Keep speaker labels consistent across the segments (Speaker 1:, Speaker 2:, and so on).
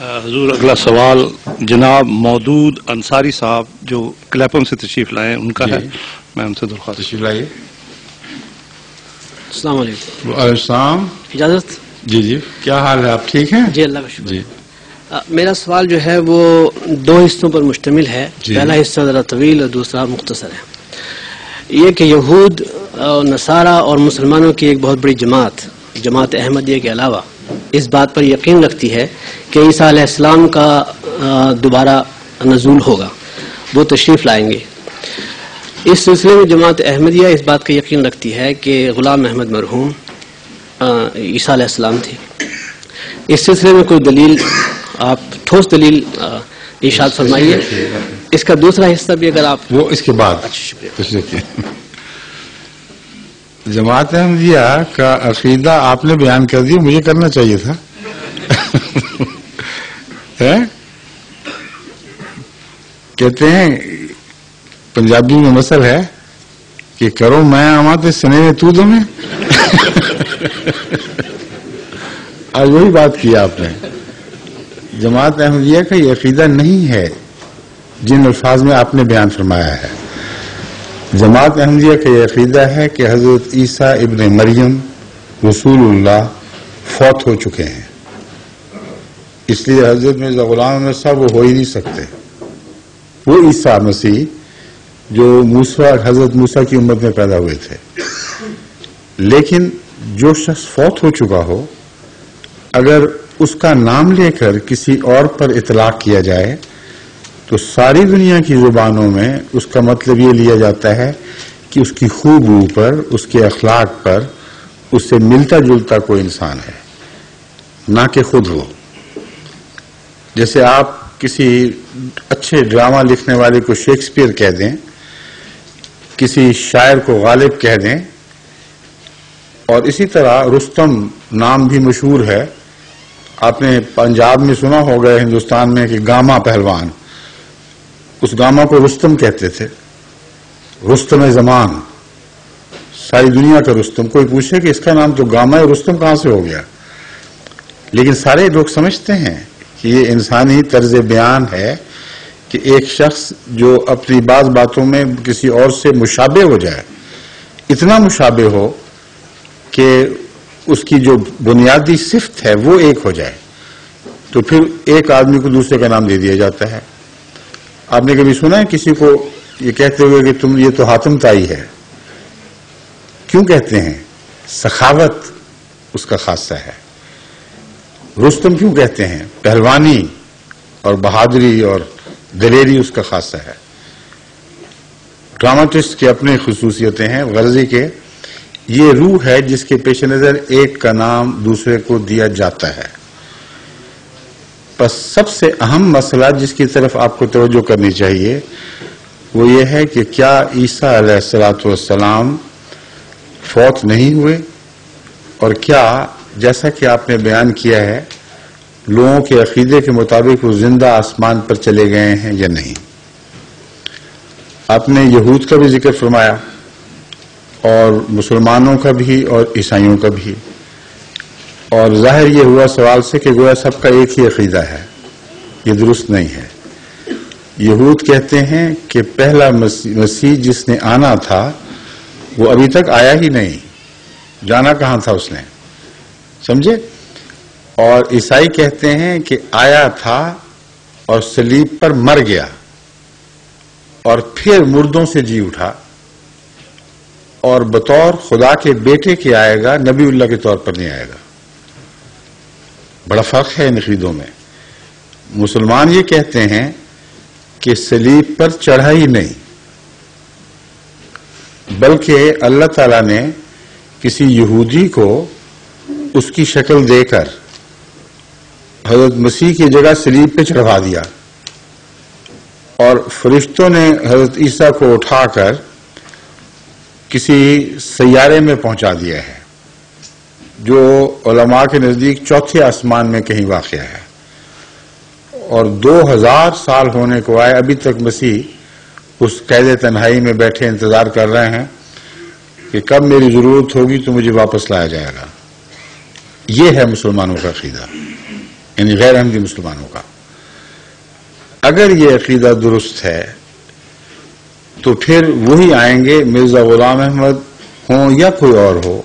Speaker 1: حضور اگلا سوال جناب مودود انصاری صاحب جو کلیپم سے تشریف لائے ہیں ان کا ہے، میں ان سے درخواست
Speaker 2: تشریف لائیے.
Speaker 3: السلام علیکم.
Speaker 2: وعلیکم السلام.
Speaker 3: اجازت؟
Speaker 2: جی کیا حال ہے؟ آپ ٹھیک ہیں؟
Speaker 3: جی اللہ کا شکر.
Speaker 2: جی
Speaker 3: میرا سوال جو ہے وہ دو حصوں پر مشتمل ہے. پہلا حصہ ذرا طویل اور دوسرا مختصر ہے. یہ کہ یہود اور نصارہ اور مسلمانوں کی ایک بہت بڑی جماعت احمدیہ کے علاوہ اس بات پر یقین رکھتی ہے کہ عیسیٰ علیہ السلام کا دوبارہ نزول ہوگا، وہ تشریف لائیں گے. اس سلسلے میں جماعت احمدیہ اس بات کا یقین رکھتی ہے کہ غلام احمد مرحوم عیسیٰ علیہ السلام تھے. اس سلسلے میں کوئی دلیل، آپ ٹھوس دلیل ارشاد فرمائیے. اس کا دوسرا حصہ بھی اگر آپ
Speaker 2: وہ اس کے بعد.
Speaker 3: اچھا شکریہ.
Speaker 2: جماعت احمدیہ کا عقیدہ آپ نے بیان کر دیا، مجھے کرنا چاہیے تھا. کہتے ہیں پنجابی میں مثل ہے کہ کرو میں آواں تے سنے میں تو دمیں. آج وہی بات کی آپ نے. جماعت احمدیہ کا یہ عقیدہ نہیں ہے جن الفاظ میں آپ نے بیان فرمایا ہے. جماعت احمدیہ کا یہ عقیدہ ہے کہ حضرت عیسیٰ ابن مریم رسول اللہ فوت ہو چکے ہیں، اس لیے حضرت مرزا غلام احمد صاحب وہ ہو ہی نہیں سکتے. وہ عیسیٰ مسیح جو حضرت موسیٰ کی امت میں پیدا ہوئے تھے. لیکن جو شخص فوت ہو چکا ہو، اگر اس کا نام لے کر کسی اور پر اطلاق کیا جائے تو ساری دنیا کی زبانوں میں اس کا مطلب یہ لیا جاتا ہے کہ اس کی خوبی پر، اس کے اخلاق پر اس سے ملتا جلتا کوئی انسان ہے، نہ کہ خود وہ. جیسے آپ کسی اچھے ڈرامہ لکھنے والے کو شیکسپیئر کہہ دیں، کسی شاعر کو غالب کہہ دیں، اور اسی طرح رستم نام بھی مشہور ہے. آپ نے پنجاب میں سنا ہوگا، ہندوستان میں، کہ گاما پہلوان، اس گاما کو رستم کہتے تھے. رستم زمان، ساری دنیا کا رستم. کوئی پوچھے کہ اس کا نام تو گاما ہے، رستم کہاں سے ہو گیا؟ لیکن سارے لوگ سمجھتے ہیں کہ یہ انسانی طرز بیان ہے کہ ایک شخص جو اپنی بعض باتوں میں کسی اور سے مشابہ ہو جائے، اتنا مشابہ ہو کہ اس کی جو بنیادی صفت ہے وہ ایک ہو جائے، تو پھر ایک آدمی کو دوسرے کا نام دے دیا جاتا ہے. آپ نے کبھی سنا ہے کسی کو یہ کہتے ہوئے کہ تم یہ تو حاتم طائی ہے؟ کیوں کہتے ہیں؟ سخاوت اس کا خاصہ ہے. رستم کیوں کہتے ہیں؟ پہلوانی اور بہادری اور دلیری اس کا خاصہ ہے. ڈراماٹسٹ کے اپنے خصوصیتیں ہیں. غرضی کے یہ روح ہے جس کے پیش نظر ایک کا نام دوسرے کو دیا جاتا ہے. بس سب سے اہم مسئلہ جس کی طرف آپ کو توجہ کرنی چاہیے وہ یہ ہے کہ کیا عیسیٰ علیہ السلام فوت نہیں ہوئے، اور کیا جیسا کہ آپ نے بیان کیا ہے لوگوں کے عقیدے کے مطابق وہ زندہ آسمان پر چلے گئے ہیں یا نہیں. آپ نے یہود کا بھی ذکر فرمایا اور مسلمانوں کا بھی اور عیسائیوں کا بھی، اور ظاہر یہ ہوا سوال سے کہ گویا سب کا ایک ہی عقیدہ ہے. یہ درست نہیں ہے. یہود کہتے ہیں کہ پہلا مسیح جس نے آنا تھا وہ ابھی تک آیا ہی نہیں، جانا کہاں تھا اس نے، سمجھے؟ اور عیسائی کہتے ہیں کہ آیا تھا اور صلیب پر مر گیا اور پھر مردوں سے جی اٹھا، اور بطور خدا کے بیٹے کے آئے گا، نبی اللہ کے طور پر نہیں آئے گا. بڑا فرق ہے ان عقیدوں میں. مسلمان یہ کہتے ہیں کہ صلیب پر چڑھا ہی نہیں، بلکہ اللہ تعالیٰ نے کسی یہودی کو اس کی شکل دے کر حضرت مسیح کی جگہ صلیب پہ چڑھوا دیا، اور فرشتوں نے حضرت عیسیٰ کو اٹھا کر کسی سیارے میں پہنچا دیا ہے جو علماء کے نزدیک چوتھے آسمان میں کہیں واقع ہے. اور 2000 سال ہونے کو آئے، ابھی تک مسیح اس قید تنہائی میں بیٹھے انتظار کر رہے ہیں کہ کب میری ضرورت ہوگی تو مجھے واپس لایا جائے گا. یہ ہے مسلمانوں کا عقیدہ. یعنی غیر احمدی مسلمانوں کا. اگر یہ عقیدہ درست ہے تو پھر وہی آئیں گے، مرزا غلام احمد ہوں یا کوئی اور ہو،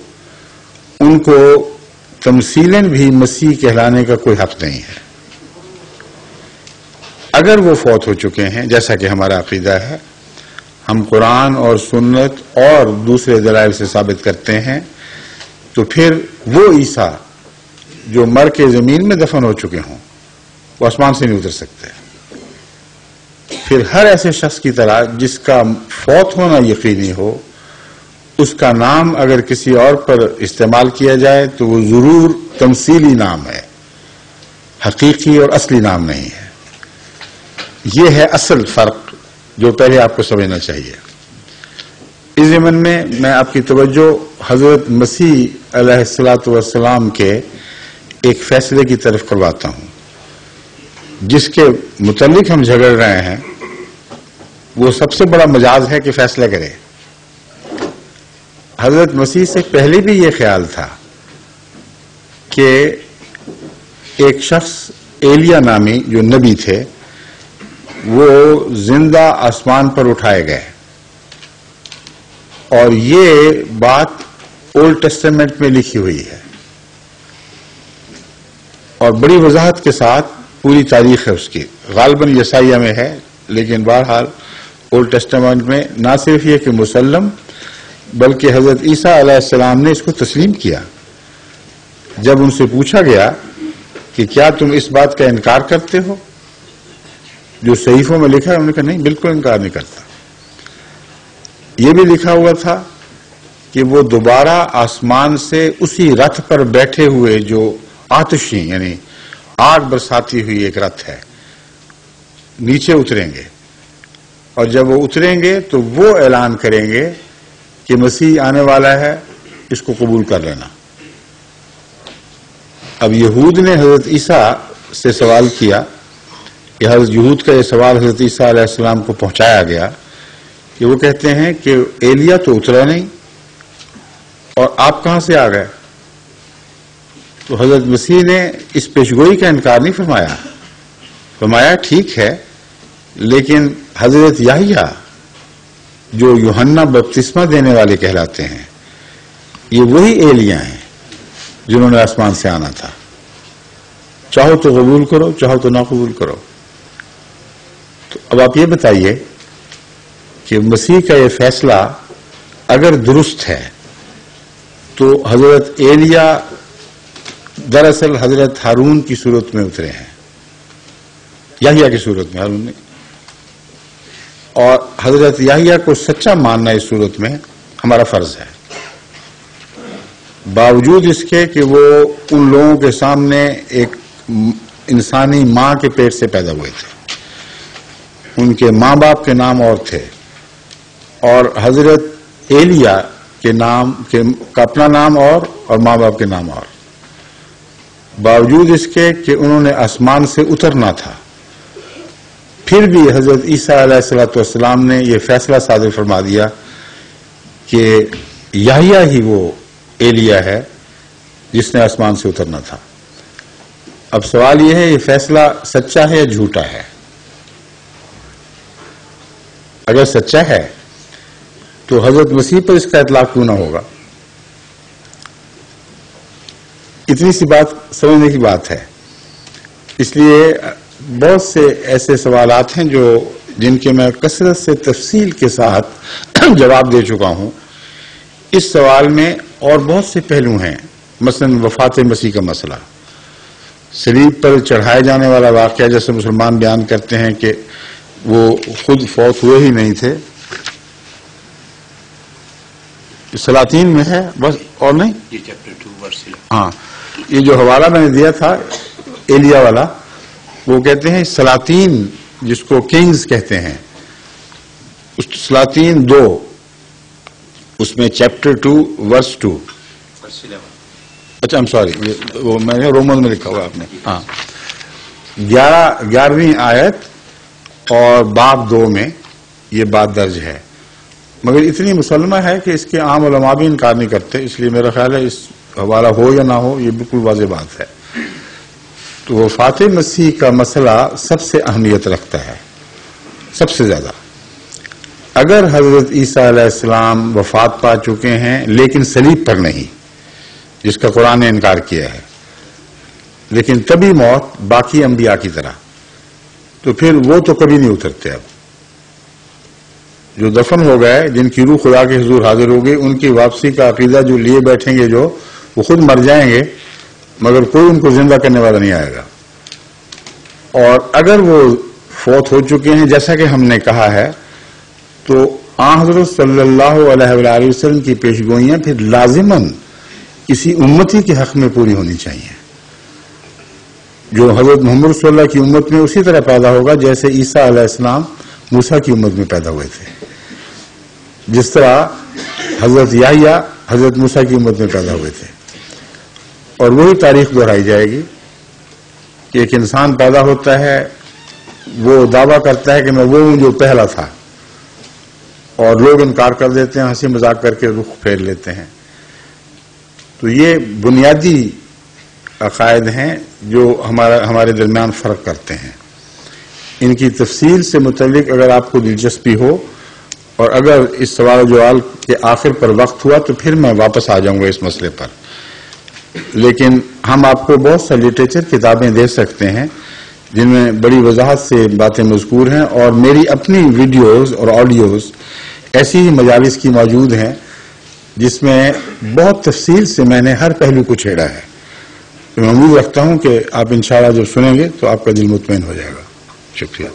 Speaker 2: ان کو تمثیلاً بھی مسیح کہلانے کا کوئی حق نہیں ہے. اگر وہ فوت ہو چکے ہیں جیسا کہ ہمارا عقیدہ ہے، ہم قرآن اور سنت اور دوسرے دلائل سے ثابت کرتے ہیں، تو پھر وہ عیسیٰ جو مر کے زمین میں دفن ہو چکے ہوں وہ آسمان سے نہیں اتر سکتے. پھر ہر ایسے شخص کی طرح جس کا فوت ہونا یقینی ہو، اس کا نام اگر کسی اور پر استعمال کیا جائے تو وہ ضرور تمثیلی نام ہے، حقیقی اور اصلی نام نہیں ہے. یہ ہے اصل فرق جو پہلے آپ کو سمجھنا چاہیے. اس ضمن میں آپ کی توجہ حضرت مسیح علیہ الصلاۃ والسلام کے ایک فیصلے کی طرف کرواتا ہوں جس کے متعلق ہم جھگڑ رہے ہیں. وہ سب سے بڑا مجاز ہے کہ فیصلہ کرے. حضرت مسیح سے پہلے بھی یہ خیال تھا کہ ایک شخص ایلیا نامی جو نبی تھے وہ زندہ آسمان پر اٹھائے گئے، اور یہ بات اولڈ ٹیسٹمنٹ میں لکھی ہوئی ہے اور بڑی وضاحت کے ساتھ پوری تاریخ ہے اس کی. غالباً یسائیہ میں ہے، لیکن بہرحال اولڈ ٹیسٹمنٹ میں نہ صرف یہ کہ مسلم بلکہ حضرت عیسیٰ علیہ السلام نے اس کو تسلیم کیا. جب ان سے پوچھا گیا کہ کیا تم اس بات کا انکار کرتے ہو جو صحیفوں میں لکھا ہے، انہوں نے کہا نہیں، بالکل انکار نہیں کرتا. یہ بھی لکھا ہوا تھا کہ وہ دوبارہ آسمان سے اسی رتھ پر بیٹھے ہوئے جو آتشی یعنی آگ برساتی ہوئی ایک رتھ ہے نیچے اتریں گے، اور جب وہ اتریں گے تو وہ اعلان کریں گے کہ مسیح آنے والا ہے، اس کو قبول کر لینا. اب یہود نے حضرت عیسیٰ سے سوال کیا کہ حضرت یہود کا یہ سوال حضرت عیسیٰ علیہ السلام کو پہنچایا گیا کہ وہ کہتے ہیں کہ ایلیا تو اترا نہیں اور آپ کہاں سے آ گئے. تو حضرت مسیح نے اس پیشگوئی کا انکار نہیں فرمایا. فرمایا ٹھیک ہے، لیکن حضرت یحییٰ جو یوحنا بپتسمہ دینے والے کہلاتے ہیں، یہ وہی ایلیا ہیں جنہوں نے آسمان سے آنا تھا. چاہو تو قبول کرو، چاہو تو نہ قبول کرو. تو اب آپ یہ بتائیے کہ مسیح کا یہ فیصلہ اگر درست ہے تو حضرت ایلیا دراصل حضرت ہارون کی صورت میں اترے ہیں، یحییٰ کی صورت میں، ہارون نے. اور حضرت یحییٰ کو سچا ماننا اس صورت میں ہمارا فرض ہے، باوجود اس کے کہ وہ ان لوگوں کے سامنے ایک انسانی ماں کے پیٹ سے پیدا ہوئے تھے. ان کے ماں باپ کے نام اور تھے، اور حضرت ایلیا کے نام کا اپنا نام اور ماں باپ کے نام اور. باوجود اس کے کہ انہوں نے آسمان سے اترنا تھا، پھر بھی حضرت عیسیٰ علیہ الصلوۃ والسلام نے یہ فیصلہ صادر فرما دیا کہ یحییٰ ہی وہ ایلیا ہے جس نے آسمان سے اترنا تھا. اب سوال یہ ہے، یہ فیصلہ سچا ہے یا جھوٹا ہے؟ اگر سچا ہے تو حضرت مسیح پر اس کا اطلاق کیوں نہ ہوگا؟ اتنی سی بات سمجھنے کی بات ہے. اس لیے بہت سے ایسے سوالات ہیں جن کے میں کثرت سے تفصیل کے ساتھ جواب دے چکا ہوں. اس سوال میں اور بہت سے پہلو ہیں، مثلا وفات مسیح کا مسئلہ، صلیب پر چڑھائے جانے والا واقعہ جیسے مسلمان بیان کرتے ہیں کہ وہ خود فوت ہوئے ہی نہیں تھے. سلاطین میں ہے بس، اور نہیں. ہاں، یہ جو حوالہ میں نے دیا تھا ایلیا والا، وہ کہتے ہیں سلاطین جس کو کنگز کہتے ہیں، سلاطین 2 اس میں چیپٹر 2 ورس 2. اچھا سوری، وہ میں نے رومن میں لکھا ہوا آپ نے. ہاں، 11ویں آیت اور باب 2 میں یہ بات درج ہے، مگر اتنی مسلمہ ہے کہ اس کے عام علماء بھی انکار نہیں کرتے. اس لیے میرا خیال ہے اس حوالہ ہو یا نہ ہو یہ بالکل واضح بات ہے. تو وفات مسیح کا مسئلہ سب سے اہمیت رکھتا ہے، سب سے زیادہ۔ اگر حضرت عیسیٰ علیہ السلام وفات پا چکے ہیں لیکن صلیب پر نہیں، جس کا قرآن نے انکار کیا ہے، لیکن طبی موت باقی انبیاء کی طرح، تو پھر وہ تو کبھی نہیں اترتے۔ اب جو دفن ہو گئے، جن کی روح خدا کے حضور حاضر ہو گئی، ان کی واپسی کا عقیدہ جو لیے بیٹھیں گے، جو وہ خود مر جائیں گے مگر کوئی ان کو زندہ کرنے والا نہیں آئے گا۔ اور اگر وہ فوت ہو چکے ہیں جیسا کہ ہم نے کہا ہے، تو آن حضرت صلی اللہ علیہ وآلہ وسلم کی پیشگوئیاں پھر لازماً کسی امتی کے حق میں پوری ہونی چاہیے، جو حضرت محمد صلی اللہ کی امت میں اسی طرح پیدا ہوگا جیسے عیسیٰ علیہ السلام موسیٰ کی امت میں پیدا ہوئے تھے، جس طرح حضرت یحییٰ حضرت موسیٰ کی امت میں پیدا ہوئے تھے۔ اور وہی تاریخ دہرائی جائے گی کہ ایک انسان پیدا ہوتا ہے، وہ دعویٰ کرتا ہے کہ میں وہ ہوں جو پہلا تھا، اور لوگ انکار کر دیتے ہیں، ہنسی مذاق کر کے رخ پھیر لیتے ہیں۔ تو یہ بنیادی عقائد ہیں جو ہمارے درمیان فرق کرتے ہیں۔ ان کی تفصیل سے متعلق اگر آپ کو دلچسپی ہو، اور اگر اس سوال و جواب کے آخر پر وقت ہوا تو پھر میں واپس آ جاؤں گا اس مسئلے پر، لیکن ہم آپ کو بہت سا لٹریچر کتابیں دے سکتے ہیں جن میں بڑی وضاحت سے باتیں مذکور ہیں، اور میری اپنی ویڈیوز اور آڈیوز ایسی ہی مجالس کی موجود ہیں جس میں بہت تفصیل سے میں نے ہر پہلو کو چھیڑا ہے۔ تو میں امید رکھتا ہوں کہ آپ انشاءاللہ جب سنیں گے تو آپ کا دل مطمئن ہو جائے گا۔ شکریہ۔